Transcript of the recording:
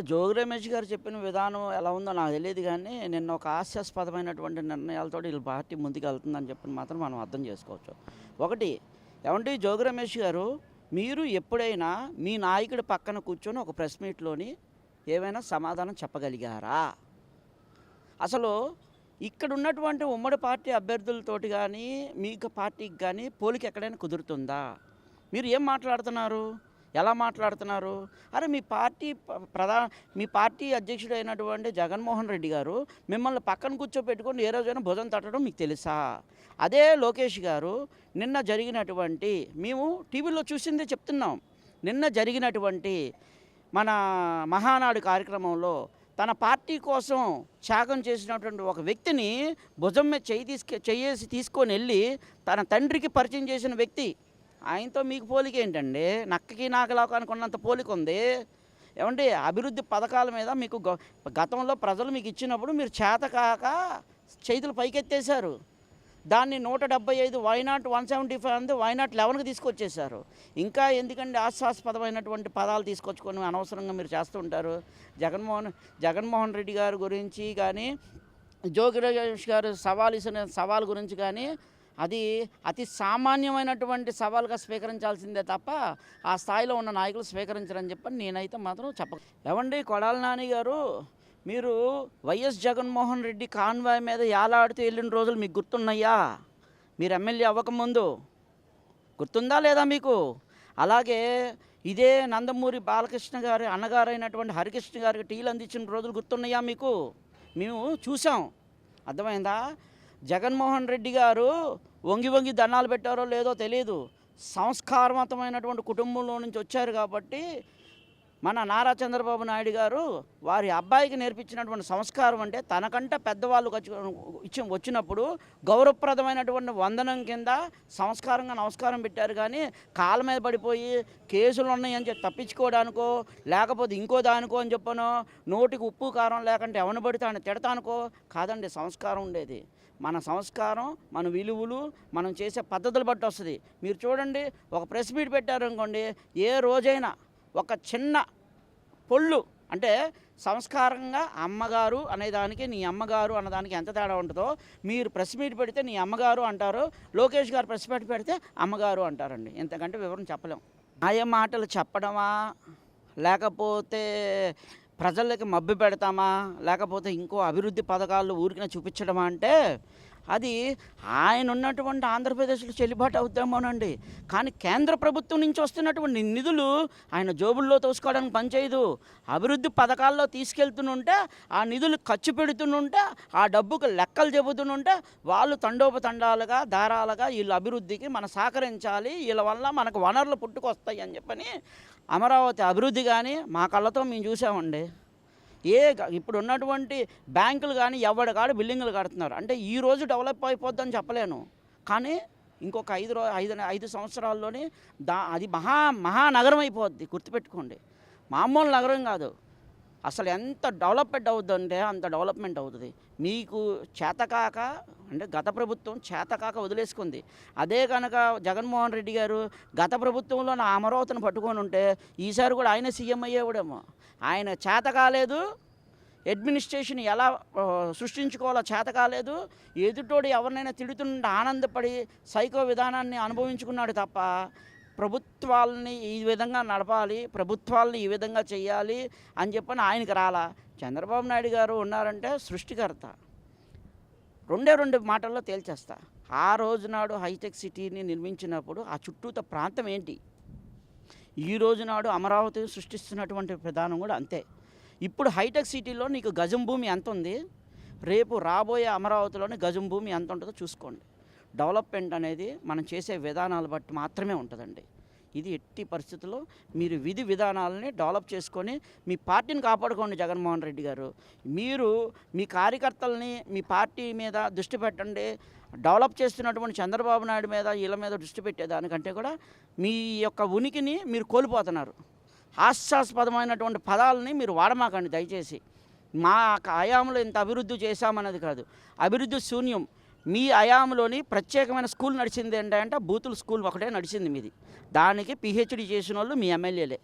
జోగి రమేష్ గారు చెప్పిన విధానం ఎలా ఉందో నాకు తెలియదు కానీ, నిన్న ఒక హాస్యాస్పదమైనటువంటి నిర్ణయాలతోటి వీళ్ళ పార్టీ ముందుకెళ్తుందని చెప్పి మాత్రం మనం అర్థం చేసుకోవచ్చు. ఒకటి, ఏమంటే జోగి రమేష్ గారు, మీరు ఎప్పుడైనా మీ నాయకుడి పక్కన కూర్చొని ఒక ప్రెస్ మీట్‌లోని ఏమైనా సమాధానం చెప్పగలిగారా? అసలు ఇక్కడున్నటువంటి ఉమ్మడి పార్టీ అభ్యర్థులతోటి గానీ, మీకు పార్టీకి గానీ పోలిక ఎక్కడైనా కుదురుతుందా? మీరు ఏం మాట్లాడుతున్నారు? ఎలా మాట్లాడుతున్నారు? అరే మీ పార్టీ అధ్యక్షుడైనటువంటి జగన్మోహన్ రెడ్డి గారు మిమ్మల్ని పక్కన కూర్చోపెట్టుకొని ఏ రోజైనా భుజం తట్టడం మీకు తెలుసా? అదే లోకేష్ గారు నిన్న జరిగినటువంటి, మేము టీవీలో చూసిందే చెప్తున్నాం. నిన్న జరిగినటువంటి మన మహానాడు కార్యక్రమంలో తన పార్టీ కోసం త్యాగం చేసినటువంటి ఒక వ్యక్తిని భుజం మీద చెయ్యేసి తీసుకొని వెళ్ళి తన తండ్రికి పరిచయం చేసిన వ్యక్తి. ఆయనతో మీకు పోలిక ఏంటండి? నక్కకి నాకలాకానికి ఉన్నంత పోలిక ఉంది. ఏమండి, అభివృద్ధి పథకాల మీద మీకు గతంలో ప్రజలు మీకు ఇచ్చినప్పుడు మీరు చేతకాక చేతులు పైకెత్తేశారు. దాన్ని 175 వైనాట్ 175 అంది వైనాట్ 11కి తీసుకొచ్చేసారు. ఇంకా ఎందుకండి హాస్యాస్పదమైనటువంటి పదాలు తీసుకొచ్చుకొని అనవసరంగా మీరు చేస్తూ ఉంటారు? జగన్మోహన్ రెడ్డి గారి గురించి కానీ, జోగి రమేష్ గారు ఇసిన సవాల్ గురించి కానీ, అది అతి సామాన్యమైనటువంటి సవాల్గా స్వీకరించాల్సిందే తప్ప ఆ స్థాయిలో ఉన్న నాయకులు స్వీకరించరని చెప్పని నేనైతే మాత్రం ఏమండి, కొడాల నాని గారు, మీరు వైఎస్ జగన్మోహన్ రెడ్డి కాన్వాయ్ మీద యాలాడుతూ వెళ్ళిన రోజులు మీకు గుర్తున్నాయా? మీరు ఎమ్మెల్యే అవ్వకముందు గుర్తుందా లేదా మీకు? అలాగే ఇదే నందమూరి బాలకృష్ణ గారి అన్నగారైనటువంటి హరికృష్ణ గారికి టీలు అందించిన రోజులు గుర్తున్నాయా మీకు? మేము చూసాం. అర్థమైందా? జగన్మోహన్ రెడ్డి గారు వంగి దండాలు పెట్టారో లేదో తెలియదు. సంస్కారవంతమైనటువంటి కుటుంబంలో నుంచి వచ్చారు కాబట్టి మన నారా చంద్రబాబు నాయుడు గారు వారి అబ్బాయికి నేర్పించినటువంటి సంస్కారం అంటే, తనకంటే పెద్దవాళ్ళు వచ్చినప్పుడు గౌరవప్రదమైనటువంటి వందనం కింద సంస్కారంగా నమస్కారం పెట్టారు. కానీ కాళ్ళ మీద పడిపోయి కేసులు ఉన్నాయని చెప్పి తప్పించుకోవడానికో, లేకపోతే ఇంకో దానికో అని చెప్పనో, నోటికి ఉప్పు కారం లేకుంటే ఎవరిని పడితే ఆయన తిడతానుకో కాదండి. సంస్కారం ఉండేది. మన సంస్కారం, మన విలువలు, మనం చేసే పద్ధతులు బట్టి వస్తుంది. మీరు చూడండి, ఒక ప్రెస్ మీట్ పెట్టారనుకోండి, ఏ రోజైనా ఒక చిన్న పొళ్ళు అంటే సంస్కారంగా అమ్మగారు అనేదానికి నీ అమ్మగారు అన్నదానికి ఎంత తేడా ఉంటుందో, మీరు ప్రెస్ మీట్ పెడితే నీ అమ్మగారు అంటారు, లోకేష్ గారు ప్రెస్ మీట్ పెడితే అమ్మగారు అంటారండి. ఇంతకంటే వివరం చెప్పలేం. మాయ మాటలు చెప్పడమా, లేకపోతే ప్రజలకి మభ్య పెడతామా, లేకపోతే ఇంకో అభివృద్ధి పథకాలు ఊరికినే చూపించడమా అంటే, అది ఆయన ఉన్నటువంటి ఆంధ్రప్రదేశ్లో చెల్లుబాటు అవుతామోనండి. కానీ కేంద్ర ప్రభుత్వం నుంచి వస్తున్నటువంటి నిధులు ఆయన జోబుల్లో తోసుకోవడానికి పనిచేయదు. అభివృద్ధి పథకాల్లో తీసుకెళ్తుంటే, ఆ నిధులు ఖర్చు పెడుతుంటే, ఆ డబ్బుకు లెక్కలు చెబుతుంటే, వాళ్ళు తండోపతండాలుగా దారాలుగా వీళ్ళ అభివృద్ధికి మనం సహకరించాలి, వీళ్ళ వల్ల మనకు వనరులు పుట్టుకొస్తాయి అని చెప్పని అమరావతి అభివృద్ధి కానీ మా కళ్ళతో మేము చూసామండి. ఇప్పుడు ఉన్నటువంటి బ్యాంకులు కానీ ఎవడికాడు బిల్డింగులు కడుతున్నారు. అంటే ఈరోజు డెవలప్ అయిపోద్దని చెప్పలేను, కానీ ఇంకొక 5 సంవత్సరాల్లోనే అది మహానగరం అయిపోద్ది. గుర్తుపెట్టుకోండి, మామూలు నగరం కాదు. అసలు ఎంత డెవలప్మెంట్ అవుతుందంటే అంత డెవలప్మెంట్ అవుతుంది. మీకు చేతకాక అంటే గత ప్రభుత్వం చేతకాక వదిలేసుకుంది. అదే కనుక జగన్మోహన్ రెడ్డి గారు గత ప్రభుత్వంలో నా అమరావతిని పట్టుకొని ఉంటే ఈసారి కూడా ఆయన సీఎం అయ్యేవాడేమో. ఆయన చేత కాలేదు, అడ్మినిస్ట్రేషన్ ఎలా సృష్టించుకోవాలో చేత కాలేదు. ఎదుటోడు ఎవరినైనా తిడుతుంటే ఆనందపడి సైకో విధానాన్ని అనుభవించుకున్నాడు తప్ప, ప్రభుత్వాలని ఈ విధంగా నడపాలి, ప్రభుత్వాలని ఈ విధంగా చేయాలి అని చెప్పని ఆయనకి రాలా. చంద్రబాబు నాయుడు గారు ఉన్నారంటే సృష్టికర్త. రెండు మాటల్లో తేల్చేస్తా. ఆ రోజు నాడు హైటెక్ సిటీని నిర్మించినప్పుడు ఆ చుట్టూత ప్రాంతం ఏంటి, ఈ రోజు నాడు అమరావతి సృష్టిస్తున్నటువంటి విధానం కూడా అంతే. ఇప్పుడు హైటెక్ సిటీలో నీకు గజం భూమి ఎంత ఉంది, రేపు రాబోయే అమరావతిలోని గజం భూమి ఎంత ఉంటుందో చూసుకోండి. డెవలప్మెంట్ అనేది మనం చేసే విధానాలు బట్టి మాత్రమే ఉంటుందండి. ఇది ఎట్టి పరిస్థితుల్లో మీరు విధి విధానాలని డెవలప్ చేసుకొని మీ పార్టీని కాపాడుకోండి. జగన్మోహన్ రెడ్డి గారు, మీరు మీ కార్యకర్తలని మీ పార్టీ మీద దృష్టి పెట్టండి. డెవలప్ చేస్తున్నటువంటి చంద్రబాబు నాయుడు మీద వీళ్ళ మీద దృష్టి పెట్టేదానికంటే కూడా మీ యొక్క ఉనికిని మీరు కోల్పోతున్నారు. హాస్యాస్పదమైనటువంటి పదాలని మీరు వాడమాకండి దయచేసి. మా హయాంలో ఇంత అభివృద్ధి చేశామన్నది కాదు, అభివృద్ధి శూన్యం. మీ హయాంలోని ప్రత్యేకమైన స్కూల్ నడిచింది ఏంటంటే బూతుల స్కూల్ ఒకటే నడిచింది మీది. దానికి పిహెచ్డి చేసిన వాళ్ళు మీ ఎమ్మెల్యేలే.